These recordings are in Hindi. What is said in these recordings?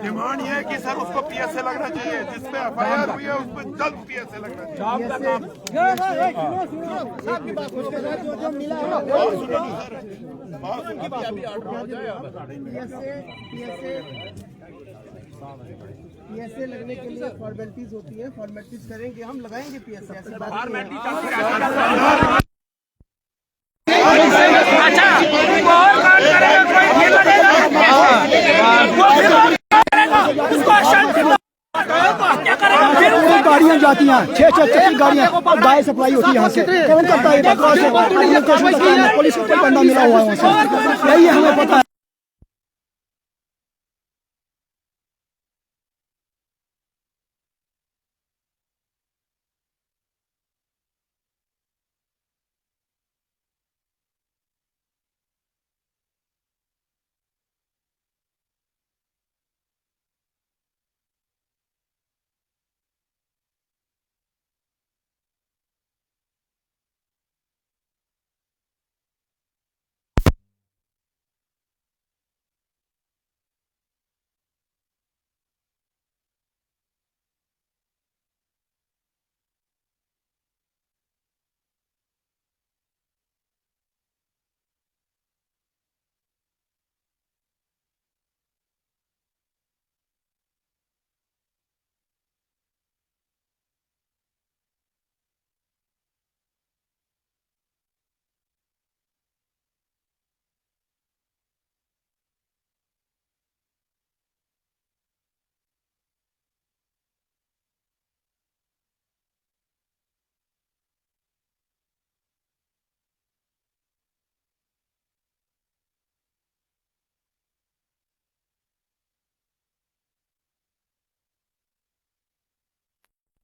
डिमांड ये है कि सर उसको पीएसए लगना चाहिए, जिसपे एफआईआर हुई है उसपे जल्द पीएसए लगना चाहिए। पीएसए लगने के लिए फॉर्मेलिटीज होती है, फॉर्मेलिटीज करेंगे, हम लगाएंगे पीएसए। ऐसी बात गाड़ियाँ जाती हैं, 6 गाड़ियाँ गाय सप्लाई होती है यहाँ से। कौन करता है? पुलिस को कोई बंदा मिला हुआ है वहाँ से, यही हमें पता है।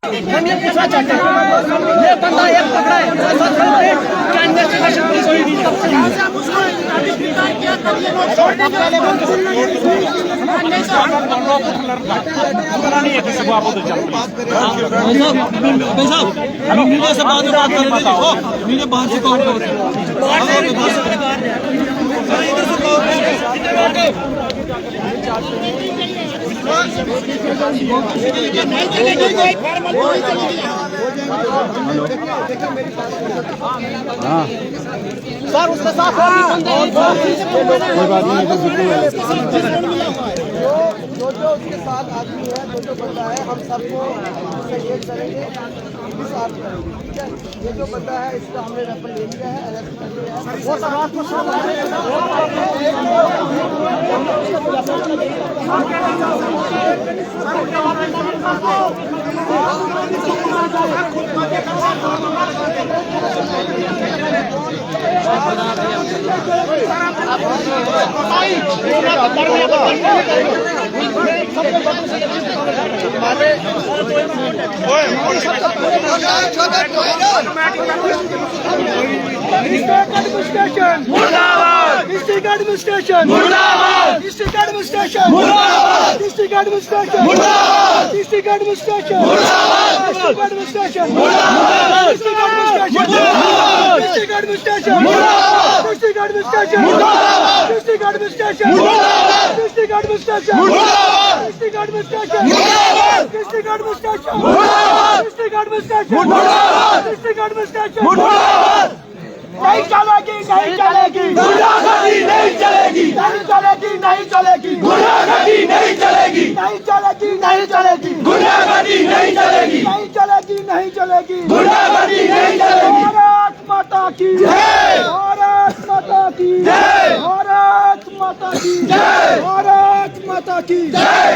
हम ये पूछना चाहते हैं, ये बंदा एक पकड़ा है, क्या इन्वेस्टिगेशन पुलिस हुई नहीं? मीडिया से बात कर रहे थे, मीडिया बाहर से कॉल कर रहे सर, उसके साथ कोई बात नहीं। जो उसके साथ आदमी है, जो बंदा है, हम सबको सहयोग करेंगे, साथ करेंगे, ठीक है। ये जो बंदा है इसका हमने रेफर ले लिया है, अरेस्ट कर लिया है। वो सब आपको डिस्ट्रिक्ट एडमिनिस्ट्रेशन मुर्दाबाद, डिस्ट्रिक्ट एडमिनिस्ट्रेशन मुर्दाबाद, डिस्ट्रिक्ट एडमिनिस्ट्रेशन मुर्दाबाद, डिस्ट्रिक्ट एडमिनिस्ट्रेशन मुर्दाबाद, डिस्ट्रिक्ट एडमिनिस्ट्रेशन मुर्दाबाद, डिस्ट्रिक्ट एडमिनिस्ट्रेशन मुर्दाबाद, डिस्ट्रिक्ट एडमिनिस्ट्रेशन मुर्दाबाद, डिस्ट्रिक्ट एडमिनिस्ट्रेशन मुर्दाबाद, डिस्ट्रिक्ट एडमिनिस्ट्रेशन मुर्दाबाद, डिस्ट्रिक्ट एडमिनिस्ट्रेशन मुर्दाबाद, डिस्ट्रिक्ट एडमिनिस्ट्रेशन मुर्दाबाद, डिस्ट्रिक्ट एडमिनिस्ट्रेशन मुर्दाबाद, डिस्ट्रिक्ट एडमिनिस्ट्रेशन मुर्दाबाद। नहीं चलेगी, नहीं चलेगी, गुंडागर्दी नहीं चलेगी, नहीं चलेगी, नहीं चलेगी, गुंडागर्दी नहीं चलेगी, नहीं चलेगी, नहीं चलेगी, गुंडागर्दी नहीं चलेगी, नहीं चलेगी, नहीं चलेगी, गुंडागर्दी नहीं चलेगी। भारत माता की जय, भारत माता की जय, भारत माता की जय, भारत माता की जय,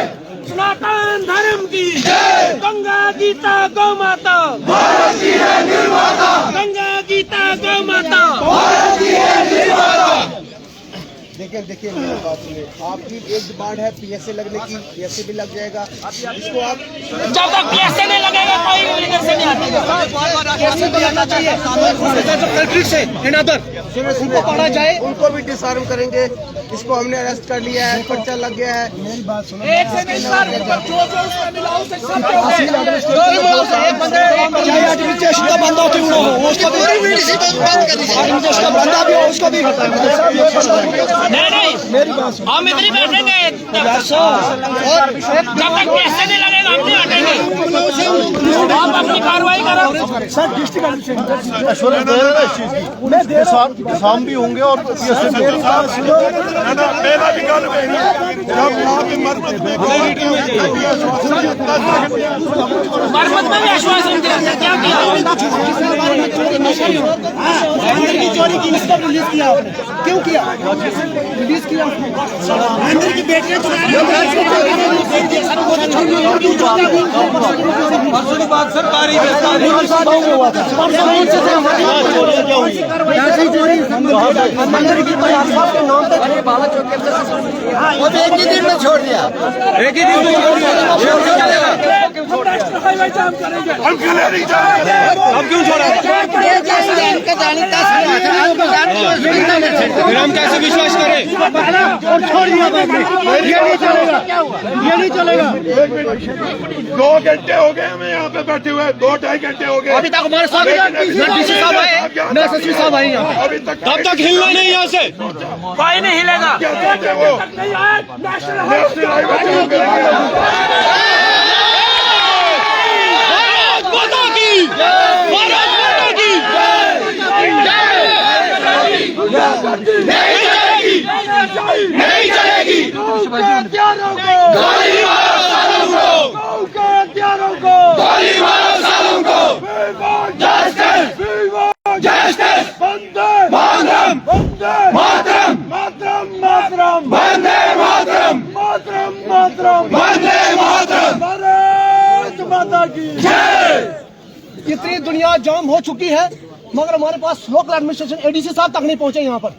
सनातन धर्म की जय, गंगा गीता गौ माता भारत की है निर्माता, गंगा गीता गौ माता भारत की है निर्माता। देखिए मेरी बात सुनिए, आपकी एक डिमांड है पीएसए लगने की, पीएसए भी लग जाएगा। इसको आप जब तक पीएसए नहीं लगेगा कोई लीडर से नहीं आएगा, पीएसए भी आना चाहिए। कलेक्ट्रेट से उनको पढ़ा जाए, उनको भी डिसआर्म करेंगे। इसको हमने अरेस्ट कर लिया है, पर्चा लग गया है। मेरी बात सुनो, एक से नहीं सर, जो उसमें मिला उसे सब एडमिनिस्ट्रेशन का बंदा क्यों ना हो, उसको भी बंद कर दीजिए, एडमिनिस्ट्रेशन का बंदा भी हो, उसको भी मेरी बात सुनो। हम इधर ही बैठेंगे जब तक पैसे नहीं लगेगा हम नहीं हटेंगे। आप अपनी कार्रवाई करो सर। डिस्ट्रिक्ट एडमिनिस्ट्रेशन शाम भी होंगे और मेरी बात सुनो। मेरा भी गाल में जब वहाँ पे मरम्मत में मरम्मत में भी आश्वासन दिया था, क्या किया? अंदर की चोरी की इसको रिलीज किया आपने, क्यों किया? रिलीज किया अंदर की बेटियां सरकारी मंदिर की एक ही दिन में छोड़ दिया, एक ही दिन में हम क्यों नहीं जाएंगे? अब क्यों छोड़ा? फिर हम कैसे विश्वास करें? छोड़ दिया ये नहीं चलेगा, ये नहीं चलेगा। 2 घंटे हो गए हमें यहाँ पे बैठे हुए, 2-2.5 घंटे हो गए। अभी तक हमारे साथ डीसी साहब आए, एसएसपी साहब आए यहाँ। अभी तक तब तक हिलना नहीं यहाँ से, कोई नहीं हिलेगा। क्या कहते हैं वो? नेशनल हाईवे क्यों करेंगे? माता की भारत माता की नहीं चलेगी, नहीं चलेगी। गोली मारो सालों को, गोली मारो सालों को। जस्टिस, जस्टिस, वंदे मातरम, वंदे मातरम, मातरम मातरम, वंदे मातरम, मातरम मातरम, वंदे मातरम। भारत माता की जय। इतनी दुनिया जाम हो चुकी है मगर हमारे पास लोकल एडमिनिस्ट्रेशन एडीसी साहब तक नहीं पहुंचे यहाँ पर।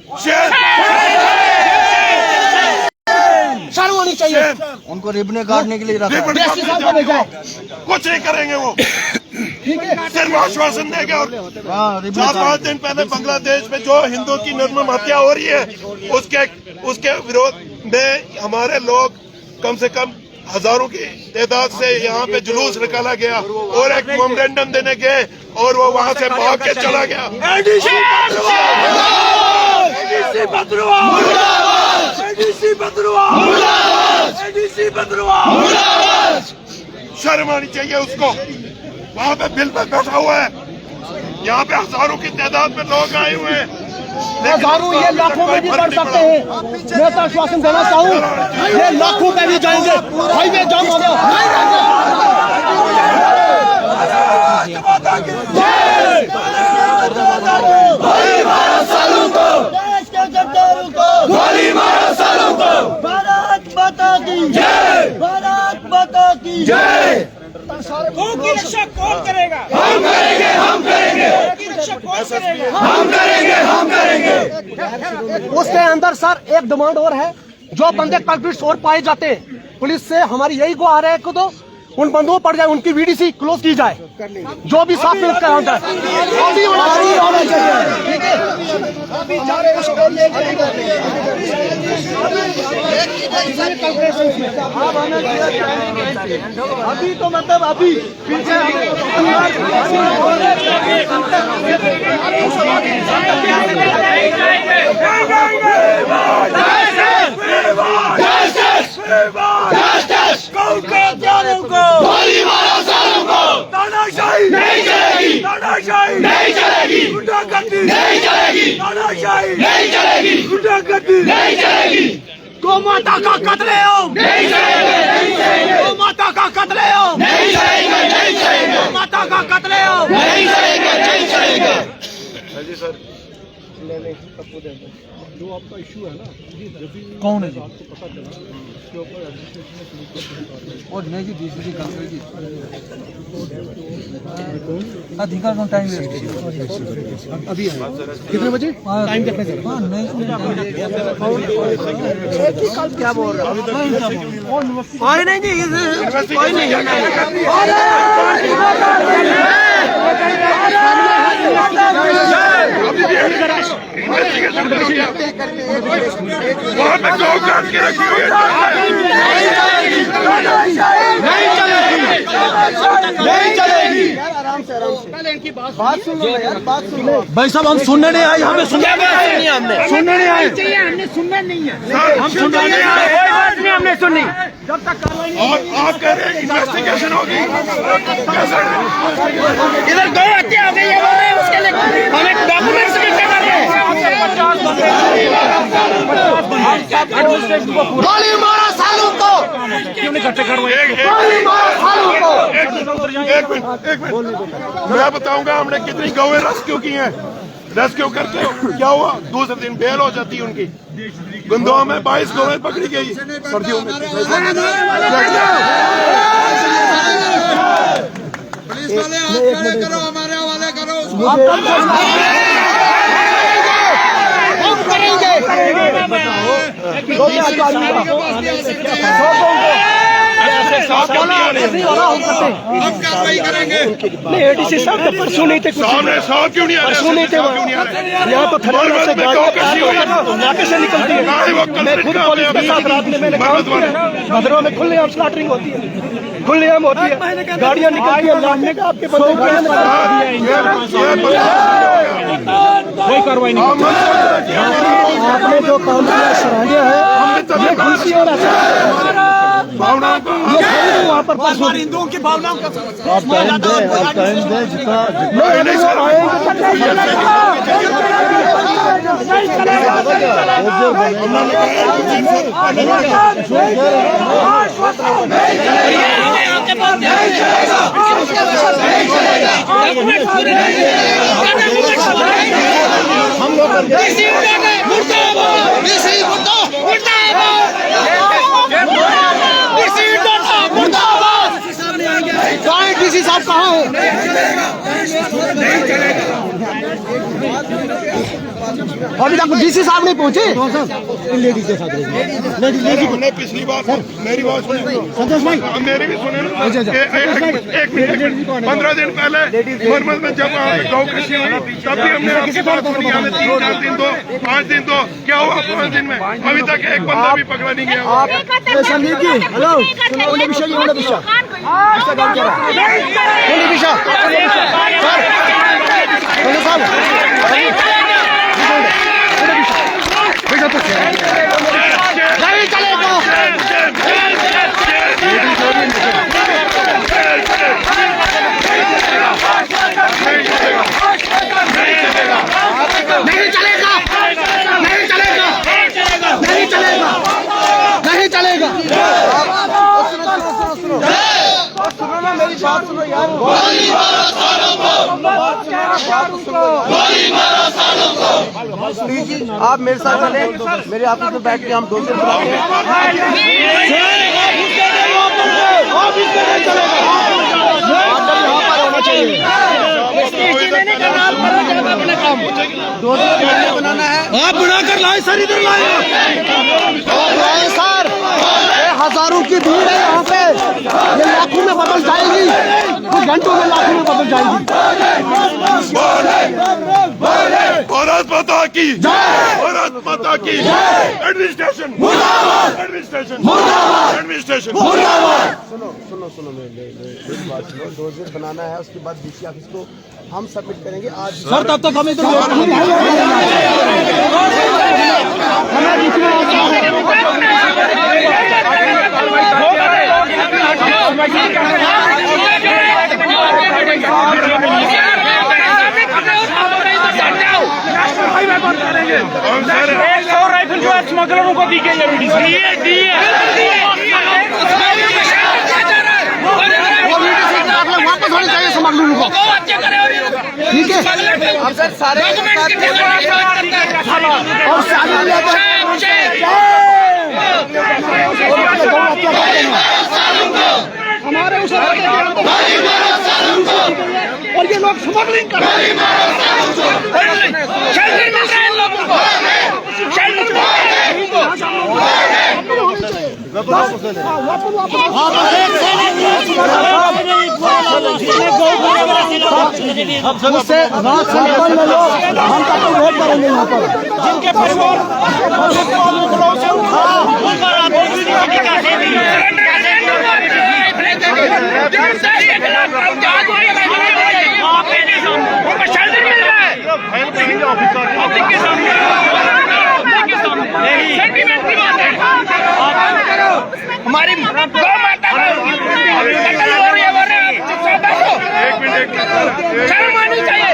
शर्म होनी चाहिए उनको। रिबने काटने के लिए रखा है। कुछ नहीं करेंगे वो, ठीक है, सिर्फ आश्वासन देंगे। और 4-5 दिन पहले बांग्लादेश में जो हिंदुओं की निर्मम हत्या हो रही है उसके विरोध में हमारे लोग कम से कम हजारों की तादाद से यहाँ पे जुलूस निकाला गया और एक मेमोरेंडम देने गए और वो वहाँ से भाग के चला गया। ADC Badrua, ADC Badrua, ADC Badrua. शर्म आनी चाहिए उसको। वहाँ पे बिल में बैठा हुआ है, यहाँ पे हजारों की तादाद में लोग आए हुए हैं। हजारों ये लाखों में भी बढ़ सकते हैं। मैं तो आश्वासन देना चाहूँ ये लाखों में भी जाएंगे। हाईवे जाम हो गया। गोली मारो सालों को, देश के गद्दारों को गोली मारो सालों को। भारत माता की जय, भारत माता की जय। की रक्षा कौन करेगा? हम करेंगे, हम करेंगे, की रक्षा कौन करेगा? हम करेंगे, हम करेंगे। उसके अंदर सर एक डिमांड और है, जो बंदे कल्प्रिट्स और पाए जाते हैं पुलिस से हमारी यही को आ रहा है कि तो उन बंदों पड़ जाए, उनकी वीडीसी क्लोज की जाए, जो भी 7 मिनट का होता है अभी होना चाहिए। ठीक है, अभी तो मतलब अभी गोली मारो सालों को। तानाशाही नहीं चलेगी, तानाशाही नहीं चलेगी, गुंडागर्दी नहीं चलेगी, तानाशाही नहीं चलेगी, गुंडागर्दी नहीं चलेगी। गौ माता का कत्लेआम नहीं चलेगा, नहीं चलेगा। गौ माता का कत्लेआम नहीं चलेगा, नहीं चलेगा। गौ माता का कत्लेआम नहीं चलेगा, नहीं चलेगा। जी सर, जो आपका इशू है ना, कौन है जी? आपको पता चला इसके ऊपर और नहीं जी डीसी कांग्रेस जी अधिकार का टाइम वेस्ट अभी है। कितने बजे टाइम देखने से? हां नहीं एक ही कल क्या बोल रहा है? कोई नहीं जी, कोई नहीं है। वहाँ पे गौ काट के रखी हुई है। नहीं चलेगी, नहीं चलेगी। नहीं चलेगी। यार आराम से बात सुन लो यार, बात सुन लो। भाई साहब हम सुनने नहीं आए, यहाँ पे सुनने नहीं हमने सुनने नहीं आए, हमने सुनना नहीं है, हम सुनने नहीं आए, कोई बात नहीं हमने सुनी। जब तक कार्रवाई नहीं और आप कह रहे हैं इन्वेस्टिगेशन होगी, इधर 2 हत्या हो गई है, बोल रहे हैं उसके लिए हमें डॉक्यूमेंट्स भी करना है। गोली मारो सालों को, एक गोली मारो सालों को। मिनट मैं बताऊंगा हमने कितनी गौएं रेस्क्यू की हैं। रेस्क्यू करके क्या हुआ, दूसरे दिन बेल हो जाती है उनकी। गुंदोआ में 22 गौएं पकड़ी गई सर्दियों में। पुलिस वाले हाथ खड़े करो, हमारे हवाले करो उसको। हम करेंगे। हम कार्रवाई करेंगे। नहीं एडीसी साहब तो परसों नहीं थे, कुछ सामने साहब क्यों नहीं आ रहे? परसों नहीं थे वहाँ। यहाँ तो थर्मल से नाके से निकलती है। मैं खुद पुलिस के साथ रात में मैंने काम किया। भद्रवा में खुलेआम स्लॉटरिंग होती है, खुलेआम होती है, गाड़ियाँ निकलती है, लाने का आपके बंदे कोई कार्रवाई नहीं। आपने जो काम किया सराहनीय है। ये खुशी हो रहा है भावनाओं का वहाँ पर हिंदुओं की भावनाओं का आप टाइम दे जितना हम लोग डीसी साहब कहाँ है? अभी तक डीसी साहब नहीं पहुँचे। लेडीज के साथ हमने पिछली बार मेरी बात सुनी, संतोष भाई मेरी भी सुने। एक मिनट 15 दिन पहले फरमत में जब गौ कृषि हुई तब भी हमने आपकी बात सुनी। हमें 3-4 दिन दो, 5 दिन दो, क्या हुआ 5 दिन में? अभी तक एक बंदा भी पकड़ा नहीं गया। संदीप जी हेलो, नहीं चलेगा। नहीं चलेगा, नहीं चलेगा, नहीं चलेगा, नहीं चलेगा। सुनो ना मेरी बात सुनो यार। प्लीज जी आप मेरे साथ चले, मेरे ऑफिस में बैठ के हम दो से बुलाते हैं। बनाना है, आप बनाकर लाए सर, इधर लाए सर। हजारों की भीड़ है यहाँ पे, ये लाखों में बदल जाएगी, कुछ घंटों में लाखों में बदल जाएगी। भारत माता की, भारत माता की। Administration, administration, administration. सुनो मेरी बात सुनो। डोजर बनाना है, उसके बाद डीसी ऑफिस को हम सबमिट करेंगे आज। सर तब तक हमें राइफल जो है स्मगलरों को दी गई है, वापस होनी चाहिए स्मगलरों को। ठीक है अब सर सारे और हमारे उस और ये लोग स्मगलिंग कर रहे हैं। मुझसे रात से निकल लो, हम तब तक वेट करेंगे यहाँ पर। जिनके परिवार की बात है। हमारी गौ माता कत्ल हो रही है, बोल रहे हैं शर्म आनी चाहिए।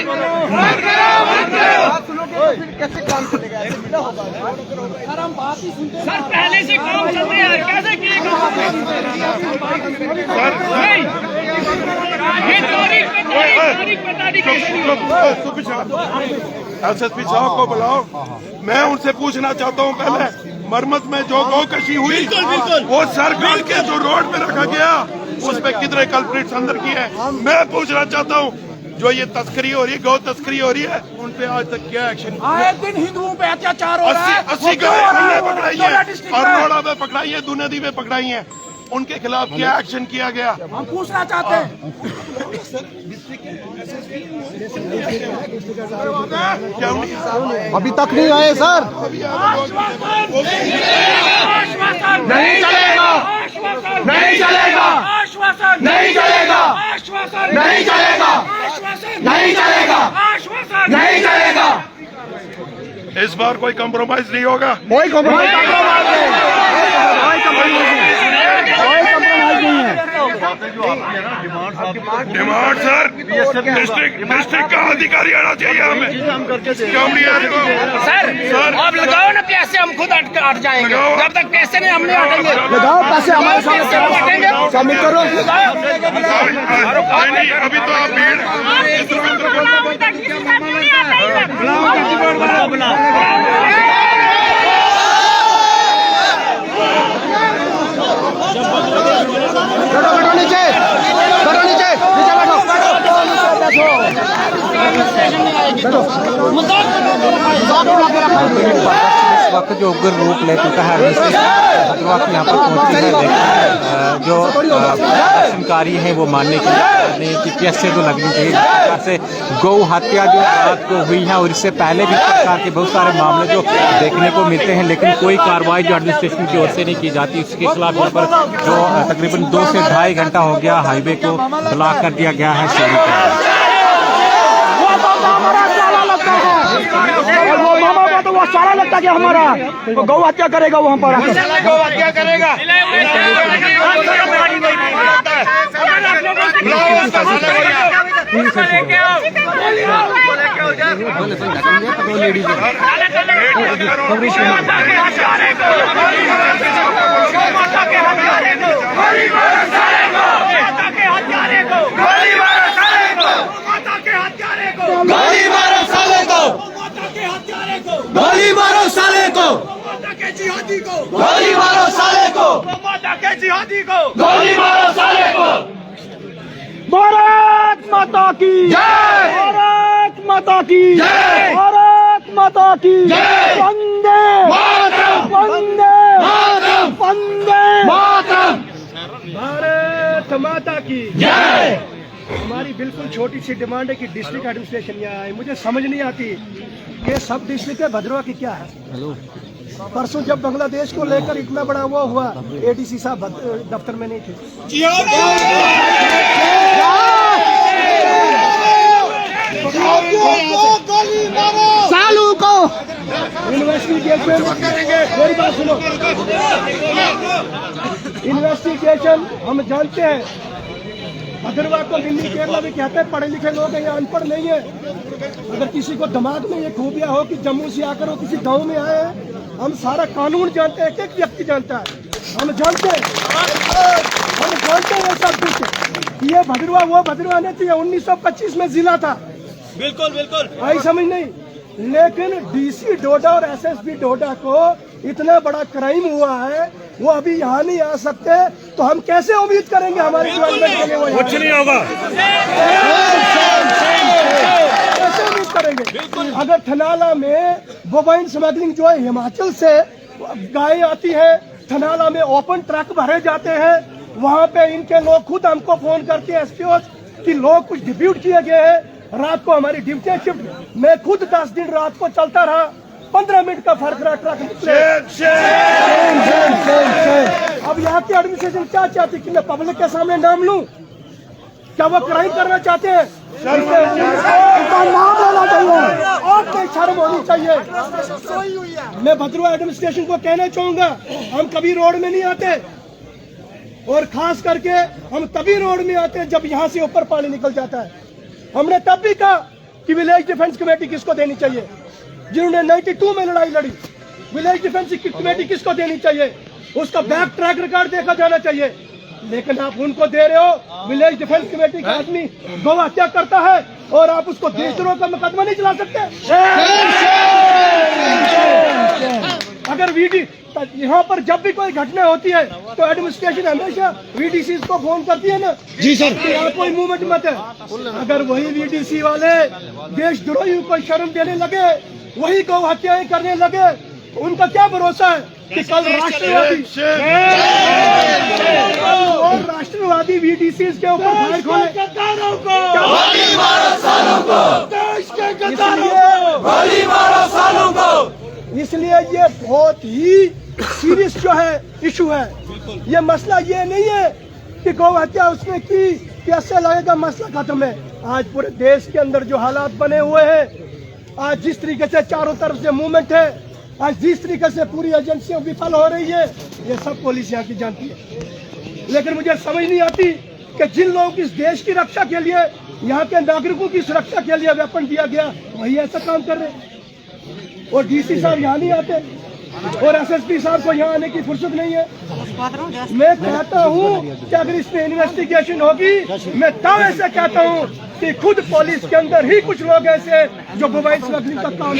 कैसे काम चलेगा? सर पहले से काम चल रहा है, कैसे किएगा? नहीं, ये तारीख बता दी कैसे नहीं होगी? एसएसपी साहब को बुलाओ। मैं उनसे पूछना चाहता हूँ, पहले मरमत में जो गौकशी हुई वो सरकार के जो रोड पे रखा गया उस पे कितने कल्प्रिट्स अंदर किए हैं? मैं पूछना चाहता हूँ, जो ये तस्करी हो रही है, गौ तस्करी हो रही है, उन पे आज तक क्या एक्शन? आए दिन हिंदुओं पे अत्याचार हो रहा है। 80 गाय हमने पकड़ाई है, अरनोड़ा में पकड़ाई है, दुनदी में पकड़ाई है, उनके खिलाफ क्या एक्शन किया गया? हम पूछना चाहते हैं। क्या नहीं? अभी तक नहीं आए सर। नहीं चलेगा, नहीं चलेगा, नहीं चलेगा, नहीं चलेगा, नहीं चलेगा, नहीं चलेगा। इस बार कोई कंप्रोमाइज नहीं होगा। कोई कॉम्प्रोमाइज नहीं है। डिमांड सर डिस्ट्रिक्ट का अधिकारी आना चाहिए हमें। क्यों नहीं आने को? सर आप लगाओ ना पैसे, हम खुद हट जाएंगे। जब तक पैसे नहीं हम नहीं हटेंगे। लगाओ पैसे हमारे सामने सबमिट करो। नहीं, अभी तो आप भीड़ बैठो नीचे, बैठो नीचे, नीचे बैठो। इस वक्त जो उग्र रूप ले चुका है भद्रवाह यहाँ पर पहुंची है, जो प्रदर्शनकारी हैं वो मानने के लिए कि कैसे तो लगनी चाहिए। जिस प्रकार से गौ हत्या जो रात को हुई है और इससे पहले भी इस प्रकार के बहुत सारे मामले जो देखने को मिलते हैं, लेकिन कोई कार्रवाई जो एडमिनिस्ट्रेशन की ओर से नहीं की जाती। उसके खिलाफ यहाँ पर जो तकरीबन 2 से 2.5 घंटा हो गया हाईवे को ब्लॉक कर दिया गया है। वो मामा को तो वो सारा लगता है हमारा गौ हत्या करेगा वहाँ पर, गौ हत्या करेगा। गोली मारो साले को, गोली मारो साले को, गोली मारो साले को, गोली मारो साले को। भारत माता की जय, भारत माता की जय, भारत माता की जय। वंदे मातरम, वंदे मातरम, वंदे मातरम। भारत माता की जय। हमारी बिल्कुल छोटी सी डिमांड है कि डिस्ट्रिक्ट एडमिनिस्ट्रेशन यहाँ आए। मुझे समझ नहीं आती कि सब डिस्ट्रिक्ट है, भद्रवाह की क्या है। परसों जब बांग्लादेश को लेकर इतना बड़ा वो हुआ, एडीसी साहब दफ्तर में नहीं थे। सालू को इन्वेस्टिगेशन, मेरी बात सुनो, इन्वेस्टिगेशन हम जानते हैं। भद्रवाह को दिल्ली केरला भी कहते हैं पढ़े लिखे लोग हैं, यहाँ अनपढ़ नहीं है। अगर किसी को दिमाग में ये खूबियां हो कि जम्मू से आकर वो किसी गांव में आए हैं, हम सारा कानून जानते हैं, एक एक व्यक्ति जानता है, हम जानते हैं ये सब कुछ। ये भद्रवाह वो भद्रवाह नहीं थी, 1925 में जिला था। बिल्कुल बिल्कुल आई समझ नहीं। लेकिन डीसी डोडा और एसएसपी डोडा को इतना बड़ा क्राइम हुआ है, वो अभी यहाँ नहीं आ सकते, तो हम कैसे उम्मीद करेंगे हमारे कुछ नहीं होगा। कैसे उम्मीद करेंगे? अगर थनाला में बोबाइन स्मगलिंग जो है, हिमाचल से गायें आती है, थनाला में ओपन ट्रक भरे जाते हैं, वहाँ पे इनके लोग खुद हमको फोन करते हैं एसपीओ कि लोग कुछ डिप्यूट किए गए हैं। रात को हमारी ड्यूटी शिफ्ट, मैं खुद 10 दिन रात को चलता रहा, 15 मिनट का फर्क रहा ट्रक निकले। अब यहाँ की एडमिनिस्ट्रेशन क्या चाहती कि मैं पब्लिक के सामने नाम लूं? क्या वो क्राइम करना चाहते हैं? नाम लेना चाहिए। में शर्म होनी चाहिए। मैं भद्रवाह एडमिनिस्ट्रेशन को कहना चाहूंगा, हम कभी रोड में नहीं आते, और खास करके हम तभी रोड में आते हैं जब यहाँ से ऊपर पानी निकल जाता है। हमने तब भी कहा कि विलेज डिफेंस कमेटी किसको देनी चाहिए, जिन्होंने 92 में लड़ाई लड़ी। विलेज डिफेंस कमेटी किसको देनी चाहिए, उसका बैक ट्रैक रिकॉर्ड देखा जाना चाहिए। लेकिन आप उनको दे रहे हो। विलेज डिफेंस कमेटी का आदमी गौ हत्या करता है और आप उसको देशद्रोह का मुकदमा नहीं चला सकते। अगर वीडी यहाँ पर जब भी कोई घटना होती है तो एडमिनिस्ट्रेशन हमेशा वीडीसी को फोन करती है ना, जी सर, कि यहाँ कोई मूवमेंट मत है। अगर वही वीडीसी वाले देशद्रोहियों को शर्म देने लगे, वही गौ हत्याएं करने लगे, उनका क्या भरोसा है कि कल राष्ट्रवादी वीडीसी के ऊपर फायर खोले। इसलिए ये बहुत ही सीरियस जो है इशू है। ये मसला ये नहीं है कि गौ हत्या उसने की कैसे लगेगा, मसला खत्म है। आज पूरे देश के अंदर जो हालात बने हुए हैं, आज जिस तरीके से चारों तरफ से मूवमेंट है, आज जिस तरीके से पूरी एजेंसियां विफल हो रही है, ये सब पुलिस यहाँ की जानती है। लेकिन मुझे समझ नहीं आती कि जिन लोगों की इस देश की रक्षा के लिए, यहाँ के नागरिकों की सुरक्षा के लिए वेपन दिया गया, वही ऐसा काम कर रहे हैं। और डीसी साहब यहाँ नहीं आते और एसएसपी साहब को यहाँ आने की फुर्सत नहीं है। मैं कहता हूँ कि अगर इसमें इन्वेस्टिगेशन होगी, मैं दावे से कहता हूँ कि खुद पुलिस के अंदर ही कुछ लोग ऐसे जो मोबाइल स्मगलिंग का काम।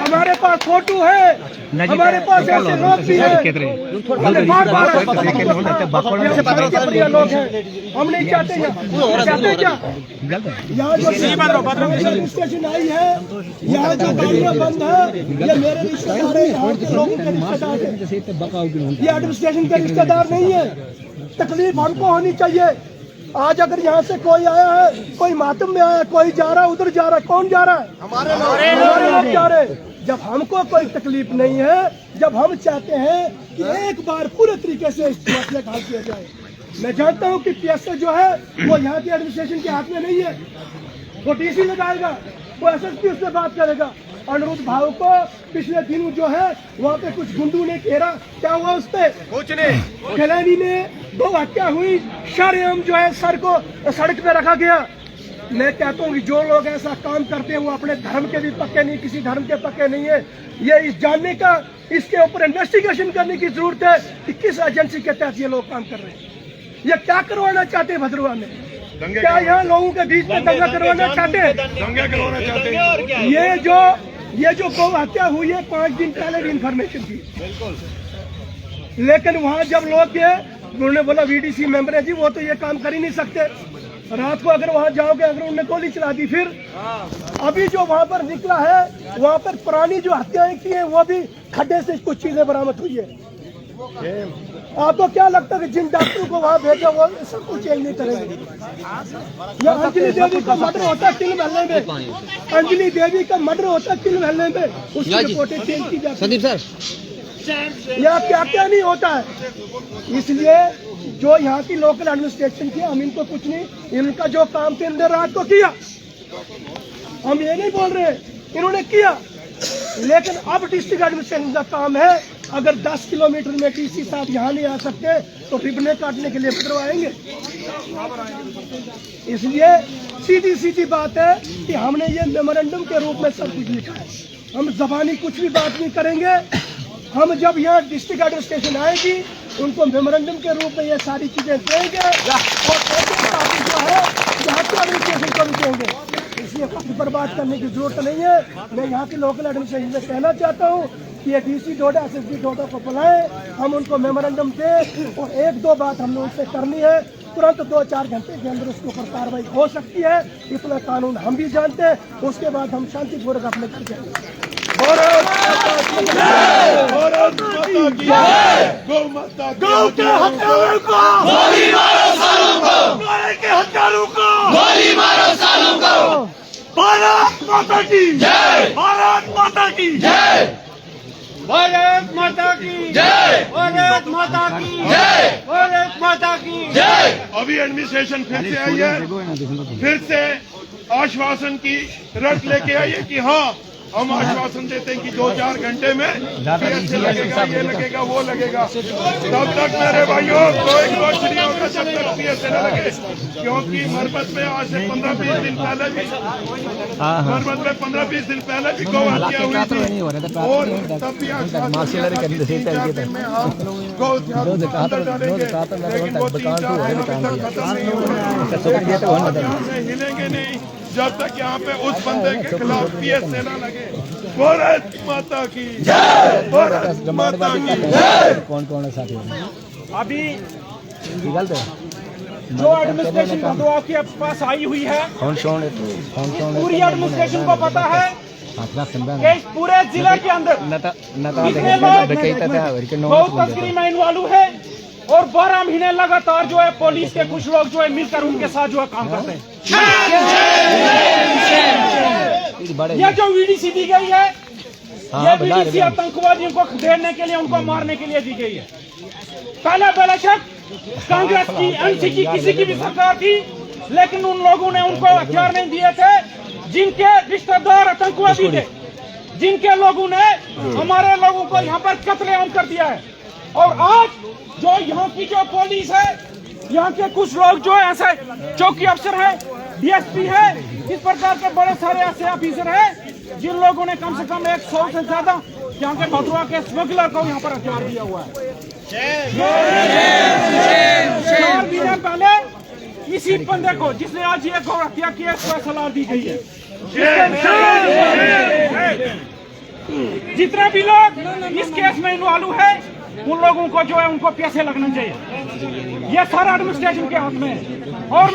हमारे पास फोटो है, हमारे पास ऐसे लोग भी हैं, लोग हैं। हम नहीं चाहते क्या यहाँ जो स्टेशन आई है, यहाँ जो गाड़ियाँ बंद है, ये मेरे रिश्तेदार है, यहाँ के लोगों के रिश्तेदार है, ये एडमिनिस्ट्रेशन के रिश्तेदार नहीं है। तकलीफ हमको होनी चाहिए। आज अगर यहाँ से कोई आया है, कोई मातम में आया, कोई जा रहा है, उधर जा रहा है, कौन जा रहा है? हमारे लोग जा रहे हैं। जब हमको कोई तकलीफ नहीं है, जब हम चाहते हैं कि एक बार पूरे तरीके से इस मसले का हल किया जाए। मैं जानता हूँ कि पीएसए जो है वो यहाँ के एडमिनिस्ट्रेशन के हाथ में नहीं है, वो डीसी लगाएगा, वो एसएसपी उससे बात करेगा। अनुरुद्ध भाव को पिछले दिनों जो है वहाँ पे कुछ गुंडों ने घेरा, क्या हुआ उस पे? कुछ नहीं। खिलानी में गौ हत्या हुई, शरेआम जो है सर को सड़क पे रखा गया। मैं कहता हूँ कि जो लोग ऐसा काम करते हैं वो अपने धर्म के भी पक्के नहीं, किसी धर्म के पक्के नहीं है। ये इस जानने का, इसके ऊपर इन्वेस्टिगेशन करने की जरूरत है कि किस एजेंसी के तहत ये लोग काम कर रहे हैं। ये क्या करवाना चाहते हैं भद्रवाह में? क्या यहाँ लोगों के बीच में दंगा करवाना चाहते हैं? दंगा करवाना चाहते हैं। ये जो गौ हत्या हुई है 5 दिन पहले इन्फॉर्मेशन थी, लेकिन वहाँ जब लोग गए उन्होंने बोला वीडीसी मेंबर है जी, वो तो ये काम कर ही नहीं सकते। रात को अगर वहाँ जाओगे, अगर उन्होंने गोली चला दी, फिर अभी जो वहाँ पर निकला है, वहाँ पर पुरानी जो हत्याएं की है वो भी खड्डे से कुछ चीजें बरामद हुई है। आपको क्या लगता है कि जिन डॉक्टरों को वहाँ भेजा वो सब कुछ चेंज नहीं करेंगे? या अंजलि देवी का मर्डर होता है किल महल्ले में, अंजलि देवी का मर्डर होता है किल महल्ले में, उसकी रिपोर्टें चेंज की जाती है। या क्या क्या नहीं होता है। इसलिए जो यहाँ की लोकल एडमिनिस्ट्रेशन की, हम इनको कुछ नहीं, इनका जो काम थे अंदर रात को किया, हम ये नहीं बोल रहे, इन्होंने किया। लेकिन अब डिस्ट्रिक्ट एडमिनिस्ट्रेशन का काम है, अगर 10 किलोमीटर में डीसी साहब यहाँ नहीं आ सकते तो रिबने काटने के लिए भद्रवाएंगे। इसलिए सीधी बात है कि हमने ये मेमोरेंडम के रूप में सब कुछ लिखा है। हम जबानी कुछ भी बात नहीं करेंगे। हम जब यहाँ डिस्ट्रिक्ट एडमिनिस्ट्रेशन आएगी, उनको मेमोरेंडम के रूप में ये सारी चीजें देंगे और जो है यहाँ के एडमिनिस्ट्रेशन को भी देंगे। इसलिए कुछ बर्बाद करने की जरूरत नहीं है। मैं यहाँ की लोकल एडमिनिस्ट्रेशन से कहना चाहता हूँ कि ये डीसी डोडा, एसएसपी डोडा को बुलाएं, हम उनको मेमोरेंडम दें और 1-2 बात हमने उनसे करनी है। तुरंत 2-4 घंटे के अंदर उसके ऊपर कार्रवाई हो सकती है। इतना कानून हम भी जानते हैं। उसके बाद हम शांतिपूर्वक अपने घर जाएंगे। गौ के हत्यारों को गोली मारो, सालों को गाय के हत्यारों को गोली मारो, सालों को। भारत माता की जय, भारत माता की जय, भारत माता की जय, भारत माता की जय, भारत माता की जय। अभी एडमिनिस्ट्रेशन फिर से आई है, फिर से आश्वासन की रट लेके आइए कि हाँ हम आश्वासन देते हैं कि 2-4 घंटे में PSA लगेगा, ये लगेगा, वो लगेगा। तब तक मेरे भाइयों कोई कुछ नहीं होगा जब तक PSA न लगे, क्योंकि मरम्मत में आज से 15-20 दिन पहले भी मरम्मत में 15-20 दिन पहले भी गौ हत्या हुई थी और तब भी आश्वासन कि 3-4 दिन में हम गौ हत्या अंदर डालेंगे, लेकिन वो 3-4 दिन अभी तक खत्म नहीं हुआ। यहाँ से हिलेंगे नहीं जब तक यहाँ पे उस बंदे के खिलाफ PSA न लगे। भारत माता की जय, भारत माता की जय। कौन कौन है साथी? अभी गलत है जो एडमिनिस्ट्रेशन भदोही के पास आई हुई है, कौन पूरी एडमिनिस्ट्रेशन को पता है कि इस पूरे जिले के अंदर कितने लोग बहुत तस्करी में इन्वॉल्व है और 12 महीने लगातार जो है पुलिस के कुछ लोग जो है मिलकर उनके साथ जो है काम करते हैं। यह जो VDC दी गई है, ये VDC आतंकवादियों को खदेड़ने के लिए, उनको मारने के लिए दी गई है। पहले बेशक कांग्रेस की, NC की, किसी की भी सरकार थी, लेकिन उन लोगों ने उनको हथियार नहीं दिए थे जिनके रिश्तेदार आतंकवादी थे, जिनके लोगों ने हमारे लोगों को यहाँ पर कत्लेआम कर दिया है। और आज जो यहाँ की जो पुलिस है, यहाँ के कुछ लोग जो ऐसे चौकी अफसर है, DSP है, इस प्रकार के बड़े सारे ऐसे ऑफिसर हैं जिन लोगों ने कम से कम 100 से ज्यादा यहाँ के भदोही के स्मगलर को यहाँ पर हथियार दिया हुआ है। 4 दिन पहले इसी बंदे को, जिसने आज ये गौ हत्या की, इसको सलाह दी गई है। जितने भी लोग इस केस में इन्वॉल्व है, उन लोगों को जो है उनको PSA लगना चाहिए। ये सारा एडमिनिस्ट्रेशन के हाथ में है। और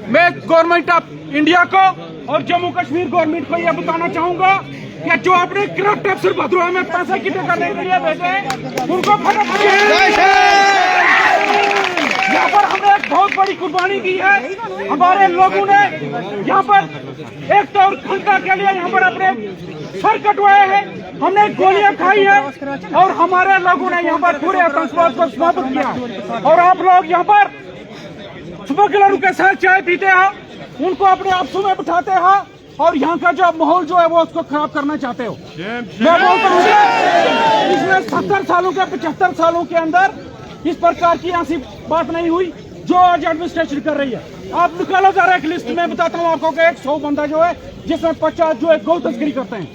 मैं गवर्नमेंट ऑफ इंडिया को और जम्मू कश्मीर गवर्नमेंट को यह बताना चाहूंगा कि जो अपने करप्ट अफसर भदोही में पैसे इकट्ठे करने के लिए भेजे, उनको यहाँ पर हमने एक बहुत बड़ी कुर्बानी की है। हमारे लोगों ने यहाँ पर एक तो घंटा के लिए यहाँ पर अपने सर कटवाए हैं, हमने गोलियां खाई है और हमारे लोगों ने यहाँ पर पूरे आतंकवाद को समाप्त किया। और आप लोग यहाँ पर स्मगलरों के साथ चाय पीते हैं, उनको अपने आपसू में बिठाते हैं और यहाँ का जो माहौल जो है वो उसको खराब करना चाहते हो। मैं बोलता हूँ इसमें 70 सालों के 75 सालों के अंदर इस प्रकार की ऐसी बात नहीं हुई जो आज एडमिनिस्ट्रेशन कर रही है। आप निकालो जरा एक लिस्ट में बताता हूँ आपको कि 100 बंदा जो है, जिसमें 50 जो है गौ तस्करी करते हैं,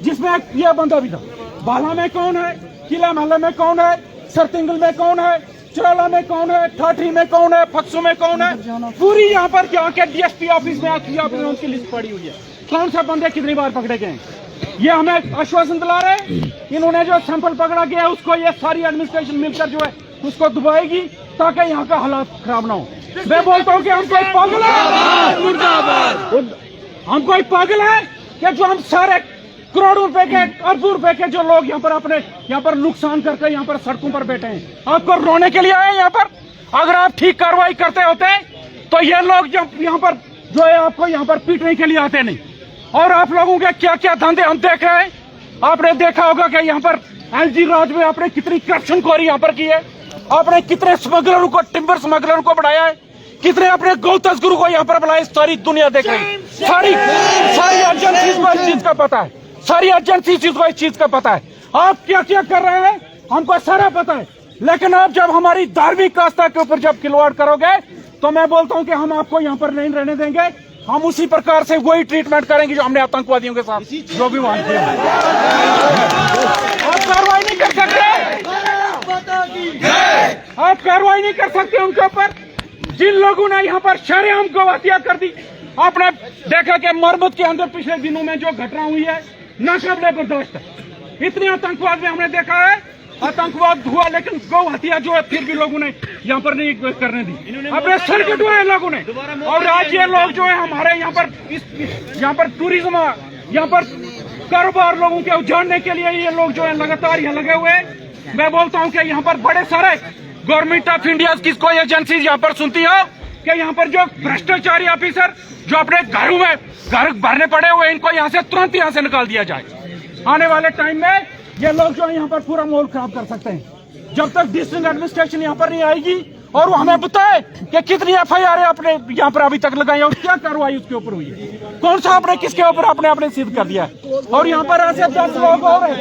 जिसमें यह बंदा भी था। बाला में कौन है, किला महल में कौन है, सरतिंगल में कौन है, चराला में कौन है, ठाठरी में कौन है, फक्सू में कौन है, पूरी यहाँ पर जाके DSP ऑफिस में उनकी लिस्ट पड़ी हुई है। कौन सा बंदे कितनी बार पकड़े गए, ये हमें आश्वासन दिला रहे हैं। इन्होंने जो सैंपल पकड़ा गया है उसको ये सारी एडमिनिस्ट्रेशन मिलकर जो है उसको दबाएगी ताकि यहाँ का हालात खराब ना हो। मैं बोलता हूँ कि हम कोई पागल है, हम कोई पागल है कि जो हम सारे करोड़ों रुपए के, अरबों रुपए के जो लोग यहाँ पर अपने यहाँ पर नुकसान करके यहाँ पर सड़कों पर बैठे हैं, आपको रोने के लिए आए यहाँ पर। अगर आप ठीक कार्रवाई करते होते तो ये लोग यहाँ पर जो है आपको यहाँ पर पीटने के लिए आते नहीं। और आप लोगों के क्या क्या धंधे हम देख रहे हैं। आपने देखा होगा कि यहाँ पर LG राज में आपने कितनी करप्शन खोरी यहाँ पर की है, आपने कितने स्मगलरों को, टिम्बर स्मगलरों को बढ़ाया है, कितने अपने गौ तस्करों को यहाँ पर बुलाया। सारी दुनिया देख रही है, सारी एजेंसी को इस चीज का पता है, सारी एजेंसी को इस चीज का पता है। आप क्या क्या कर रहे हैं हमको सारा पता है, लेकिन आप जब हमारी धार्मिक आस्था के ऊपर जब खिलवाड़ करोगे तो मैं बोलता हूँ कि हम आपको यहाँ पर नहीं रहने देंगे। हम उसी प्रकार से वही ट्रीटमेंट करेंगे जो हमने आतंकवादियों के साथ जो भी वहां किया। आप कार्रवाई नहीं कर सकते, आप कार्रवाई नहीं कर सकते उनके ऊपर जिन लोगों ने यहाँ पर शरेआम गौ हत्या कर दी। आपने देखा कि मरम्मत के अंदर पिछले दिनों में जो घटना हुई है नाकाबिले बर्दाश्त है। इतने आतंकवाद में हमने देखा है, आतंकवाद हुआ लेकिन गौ हत्या जो है फिर भी लोगों ने यहाँ पर नहीं करने दी, अपने सर कटवाए लोगों ने। और आज ये लोग जो है हमारे यहाँ पर टूरिज्म, यहाँ पर कारोबार लोगों के उजाड़ने के लिए ये लोग जो है लगातार यहाँ लगे हुए हैं। मैं बोलता हूँ कि यहाँ पर बड़े सारे गवर्नमेंट ऑफ इंडिया की कोई एजेंसी यहाँ पर सुनती हो कि यहाँ पर जो भ्रष्टाचारी ऑफिसर जो अपने घरों में घर भरने पड़े हुए, इनको यहाँ से तुरंत यहाँ से निकाल दिया जाए। आने वाले टाइम में ये लोग जो है यहाँ पर पूरा माहौल खराब कर सकते हैं। जब तक डिस्ट्रिक्ट एडमिनिस्ट्रेशन यहाँ पर नहीं आएगी और वो हमें बताए कि कितनी FIR अपने यहाँ पर अभी तक लगाई और क्या कार्रवाई उसके ऊपर हुई है, कौन सा आपने किसके ऊपर आपने सिद्ध कर दिया है। और यहाँ पर ऐसे 10 लोग और हैं,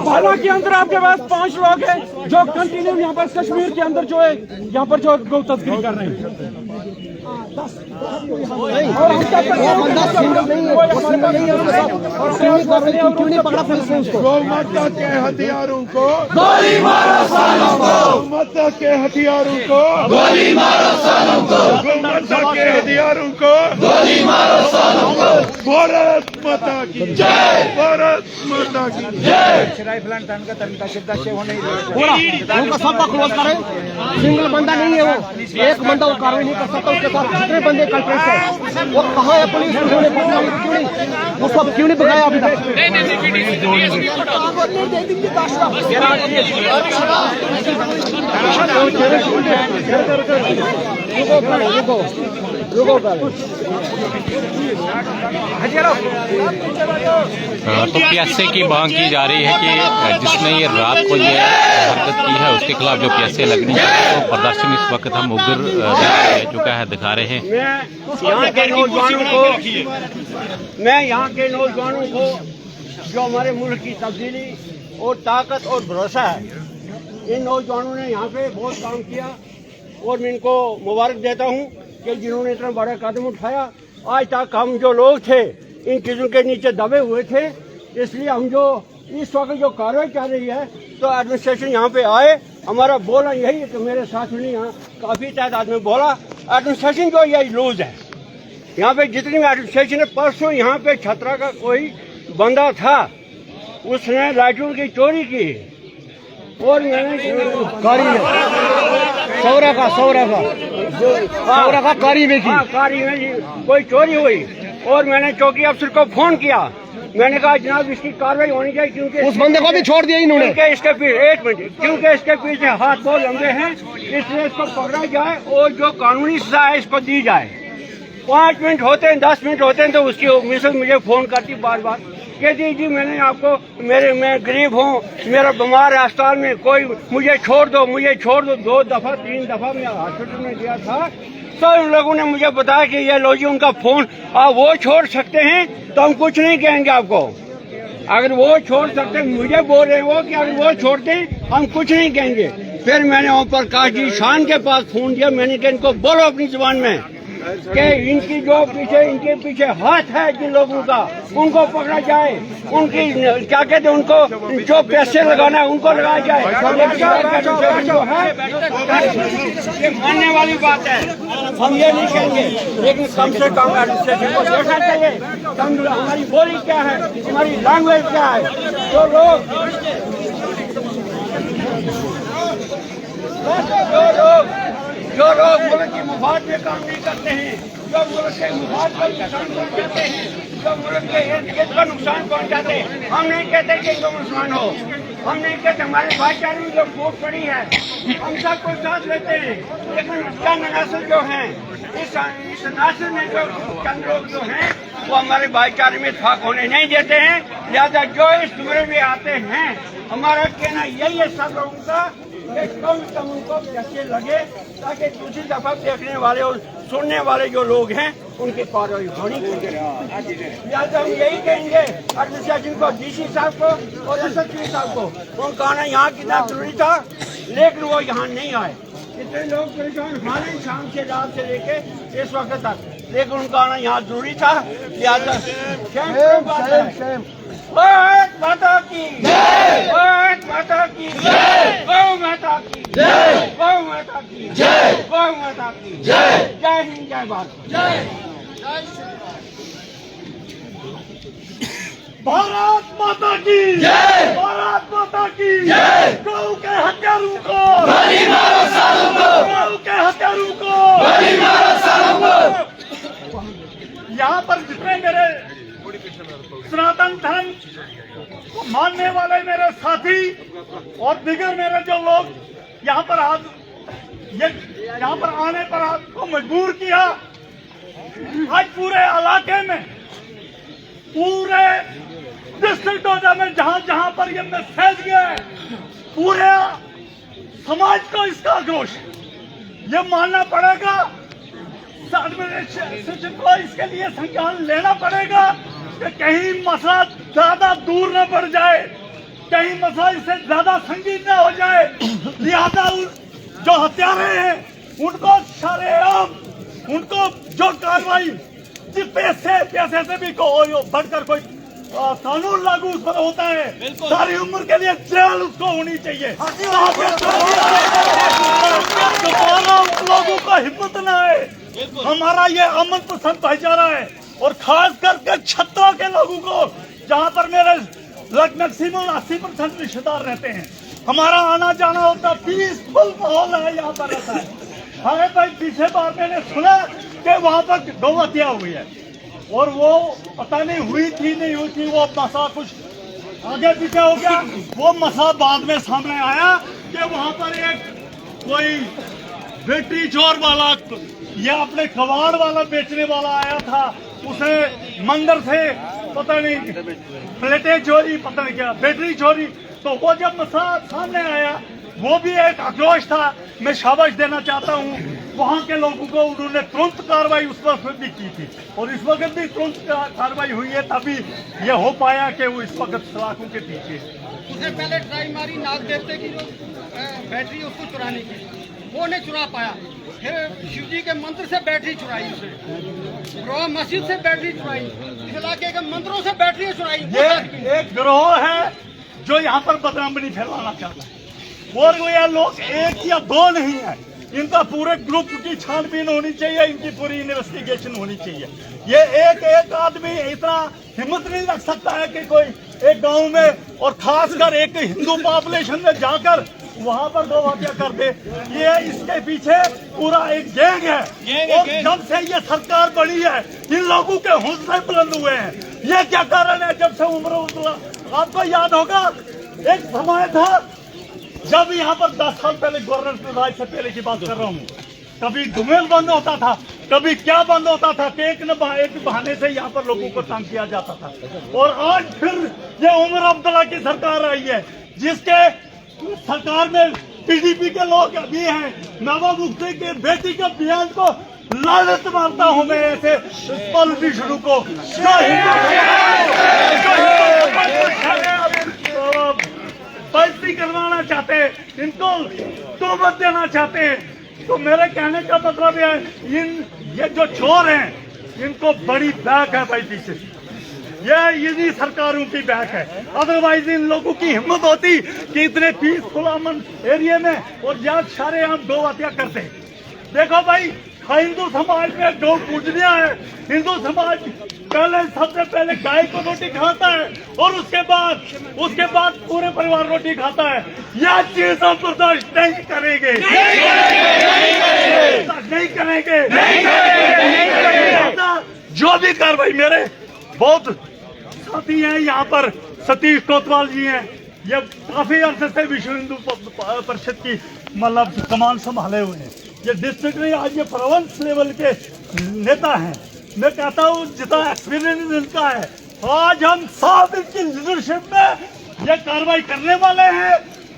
हालांकि अंदर आपके पास 5 लोग हैं जो कंटिन्यू यहाँ पर कश्मीर के अंदर जो है यहाँ पर जो गौ तस्करी कर रहे हैं। और हम क्या क्यों नहीं पकड़ा पुलिस ने उसको? गौ माता के हथियारों को गोली मारो सालों को, गौ माता के हथियारों को गोली मारो सालों को, गौ माता के हथियारों को गोली मारो सालों को। भारत माता की जय, भारत माता की जय। उनका सबका क्लोज करें, सिंगल बंदा नहीं है वो, एक बंदा वो कार्रवाई नहीं कर सकता, उसके साथ कितने बंदे कल्प्रेट है, वो कहाँ है पुलिस, उन्होंने क्यों नहीं उसको क्यों नहीं भगाया अभी तक? तो PSA की मांग की जा रही है कि जिसने ये रात को ये हरकत की है उसके खिलाफ जो PSA लगनी चाहिए। तो प्रदर्शन इस वक्त हम उग्र चुका है दिखा रहे हैं। मैं यहाँ के नौजवानों को जो हमारे मुल्क की तब्दीली और ताकत और भरोसा है, इन नौजवानों ने यहाँ पे बहुत काम किया और मैं इनको मुबारक देता हूँ कि जिन्होंने इतना बड़ा कदम उठाया। आज तक हम जो लोग थे इन चीज़ों के नीचे दबे हुए थे, इसलिए हम जो इस वक्त जो कार्रवाई कर रही है तो एडमिनिस्ट्रेशन यहाँ पे आए। हमारा बोला यही है कि मेरे साथ ने यहाँ काफ़ी तादाद में बोला, एडमिनिस्ट्रेशन जो ये लूज है। यहाँ पे जितनी भी एडमिनिस्ट्रेशन है, परसों यहाँ पे छतरा का कोई बंदा था, उसने लाइटों की चोरी की और मैंने कारी में सौरा का कारी में कोई चोरी हुई और मैंने चौकी अफसर को फोन किया। मैंने कहा जनाब इसकी कार्रवाई होनी चाहिए क्योंकि उस बंदे को भी छोड़ दिया इन्होंने, इसके पीछे 1 मिनट, क्योंकि इसके पीछे हाथ बहुत लंबे हैं, इसलिए इसको पकड़ा जाए और जो कानूनी सजा है इसको दी जाए। 5 मिनट होते हैं, 10 मिनट होते हैं तो उसकी मिसेज मुझे फोन करती बार बार, कहती जी मैंने आपको मैं गरीब हूँ, मेरा बीमार है अस्पताल में, कोई मुझे छोड़ दो 2 दफा 3 दफा मैं हॉस्पिटल में गया था। तो उन लोगों ने मुझे बताया कि ये लो जी उनका फोन, आप वो छोड़ सकते हैं तो हम कुछ नहीं कहेंगे आपको। अगर वो छोड़ सकते हैं, मुझे बोल रहे हो कि अगर वो छोड़ते हैं हम कुछ नहीं कहेंगे। फिर मैंने ओम प्रकाश जी शान के पास फोन किया, मैंने कहा इनको बोलो अपनी जुबान में कि इनकी जो इनके पीछे हाथ है जिन लोगों का, उनको पकड़ा जाए, उनकी क्या कहते हैं उनको जो पैसे लगाना है उनको लगाया जाए। जो है ये मानने वाली बात है, हम ये नहीं कहेंगे, लेकिन कम से कम एडमिनिस्ट्रेशन को देखना चाहिए हमारी बोली क्या है, हमारी लैंग्वेज क्या है। जो लोग मुल्क की मुफाद में काम नहीं करते हैं, जो मुल्क के मुफाद को नुकसान पहुँचाते हैं, जो मुल्क के इर्द को नुकसान पहुँचाते हैं, हम नहीं कहते कि इनको मुसलमान हो, हम नहीं कहते हमारे भाईचारे में जो फूट पड़ी है हम सबको साथ लेते हैं, लेकिन चंद नस्ल जो हैं इस नस्ल में जो चंद लोग जो हैं वो हमारे भाईचारे में इत्तेफाक होने नहीं देते हैं। लिहाजा जो इस जुमरे में आते हैं, हमारा कहना यही है सब लोगों का कि कम से कम उनको जैसे लगे ताकि दूसरी दफा देखने वाले और सुनने वाले जो लोग हैं उनकी कार्रवाई होनी चाहिए। लिहाजा हम यही कहेंगे एडमिनिस्ट्रेशन को, DC साहब को और SSP साहब को, उनका आना यहाँ कितना जरूरी था, लेकिन वो यहाँ नहीं आए। इतने लोग परेशान हाले शाम से रात से लेके इस वक्त तक, लेकिन उनका आना यहाँ जरूरी था। लिहाजा भारत माता की जय, भारत माता की जय, गौ माता की जय, गौ माता की जय, गौ माता की जय। जय हिंद, जय भारत, जय भारत माता की जय, भारत माता की जय। गौ के हत्यारों को गोली मारो सालों को, गौ के हत्यारों को गोली मारो सालों को। यहाँ पर जितने मेरे सनातन धर्म को मानने वाले मेरे साथी और दिगर मेरे जो लोग यहाँ पर यहाँ पर आने पर आपको मजबूर किया, आज पूरे इलाके में, पूरे डिस्ट्रिक्टों में जहाँ जहाँ पर ये फैल गया है, पूरे समाज को इसका आक्रोश। ये मानना पड़ेगा, एडमिनिस्ट्रेशन को इसके लिए संज्ञान लेना पड़ेगा कि कहीं मसला ज्यादा दूर न बढ़ जाए, कहीं मसला इससे ज्यादा संगीन न हो जाए। लिहाजा जो हत्यारे हैं उनको शरेआम, उनको जो कार्रवाई जिस पैसे से भी बढ़कर कोई कानून लागू उस पर होता है, सारी उम्र के लिए जेल उसको होनी चाहिए। लोगों का हिम्मत न है। हमारा ये अमन पसंद भाईचारा है और खास करके छत्ता के लोगों को, जहाँ पर मेरे लगभग 80% रिश्तेदार रहते हैं, हमारा आना जाना होता, पीसफुल माहौल है यहाँ पर रहता है। अरे भाई पीछे बार मैंने सुना कि वहाँ पर 2 हत्या हुई है और वो पता नहीं हुई थी नहीं हुई थी, वो मसला कुछ आगे पीछे हो गया। वो मसला बाद में सामने आया कि वहाँ पर एक कोई बैटरी चोर वाला या अपने कबाड़ वाला बेचने वाला आया था, उसे मंदिर से पता नहीं प्लेटें चोरी, पता नहीं क्या बैटरी चोरी। तो वो जब मसला सामने आया, वो भी एक आक्रोश था। मैं शाबाश देना चाहता हूँ वहाँ के लोगों को, उन्होंने तुरंत कार्रवाई उस वक्त भी की थी और इस वक्त भी तुरंत कार्रवाई हुई है, तभी ये हो पाया कि वो इस वक्त सलाखों के पीछे। उसने पहले ट्राई मारी नाग देवते की जो बैटरी उसको चुराने की, वो नहीं चुरा पाया। फिर शिव जी के मंत्र से बैटरी चुराई उसने, रोह मस्जिद से बैटरी चुराई, इस इलाके के मंत्रों से बैटरी चुराई। ये एक गिरोह है जो यहाँ पर बदनामी फैलाना चाहता है और ये लोग एक या 2 नहीं है, इनका पूरे ग्रुप की छानबीन होनी चाहिए, इनकी पूरी इन्वेस्टिगेशन होनी चाहिए। ये एक आदमी इतना हिम्मत नहीं रख सकता है कि कोई एक गांव में और खासकर एक हिंदू पॉपुलेशन में जाकर वहां पर 2 हत्या कर दे। ये इसके पीछे पूरा एक गैंग है और जब से ये सरकार बड़ी है इन लोगों के हौसले बुलंद हुए हैं। ये क्या कारण है? जब से उम्र आपको याद होगा एक समय था जब यहाँ पर 10 साल पहले गवर्नर राज से पहले की बात कर रहा हूँ, कभी डुमेल बंद होता था, कभी क्या बंद होता था कि एक बहाने से यहाँ पर लोगों को तंग किया जाता था। और आज फिर ये उमर अब्दुल्ला की सरकार आई है, जिसके सरकार में पीडीपी के लोग भी हैं। नवाब मुफ्ती के बेटी के बयान को लानत मारता हूँ मैं ऐसे पॉलिटिशियनों को बेइज्जती करवाना चाहते हैं, इनको तोहमत देना चाहते हैं। तो मेरे कहने का मतलब है ये जो चोर हैं इनको बड़ी बैक है भाई पीछे, ये इन्हीं सरकारों की बैक है। अदरवाइज इन लोगों की हिम्मत होती कि इतने पीसफुल अमन एरिया में और यहाँ सारे हम 2 हत्या करते हैं। देखो भाई हिंदू समाज में 2 पूजनियां है। हिंदू समाज पहले सबसे पहले गाय को रोटी खाता है और उसके बाद पूरे परिवार रोटी खाता है। यह चीज हम बर्दाश्त नहीं करेंगे, नहीं करेंगे। जो भी कार्रवाई, मेरे बहुत साथी हैं यहाँ पर, सतीश कोतवाल जी हैं, ये काफी अरसे से विश्व हिंदू परिषद की मतलब कमान संभाले हुए हैं। ये डिस्ट्रिक्ट में आज ये प्रोविंस लेवल के नेता हैं। मैं कहता हूँ जितना एक्सपीरियंस इनका है, आज हम 7 दिन की लीडरशिप में ये कार्रवाई करने वाले हैं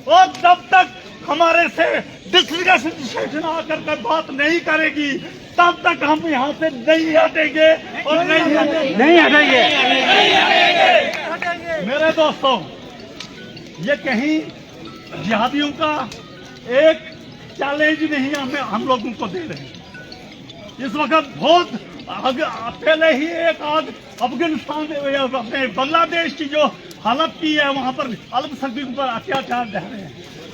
और जब तक हमारे से डिस्ट्रिक्ट एडमिनिस्ट्रेशन आकर के बात नहीं करेगी तब तक हम यहाँ से नहीं हटेंगे और नहीं हटेंगे। मेरे दोस्तों, ये कहीं जिहादियों का एक चैलेंज नहीं हम लोगों को दे रहे हैं। इस वक्त बहुत पहले ही एक आग अफगानिस्तान अपने बांग्लादेश की जो हालत की है, वहां पर अल्पसंख्यकों पर अत्याचार रह रहे हैं,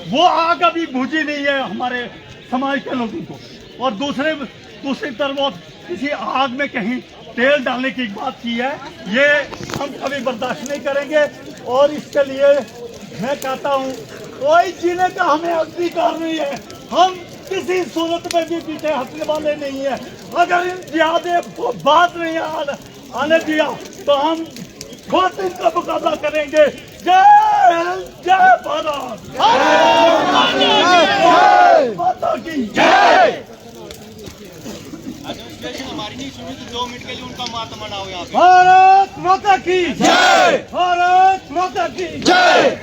वो आग अभी बुझी नहीं है हमारे समाज के लोगों को। और दूसरी तरफ किसी आग में कहीं तेल डालने की बात की है, ये हम कभी बर्दाश्त नहीं करेंगे। और इसके लिए मैं कहता हूँ कोई जीने का हमें अधिकार नहीं है, हम किसी सूरत में भी पीछे हटने वाले नहीं है। अगर इन जिहादियों को बात नहीं आने दिया तो हम खुद इनका मुकाबला करेंगे। जय भारत, माता की जय। हमारी नहीं सुनी तो 2 मिनट के लिए उनका मातम मनाओ यहाँ पे। भारत माता की जय, भारत माता की जय।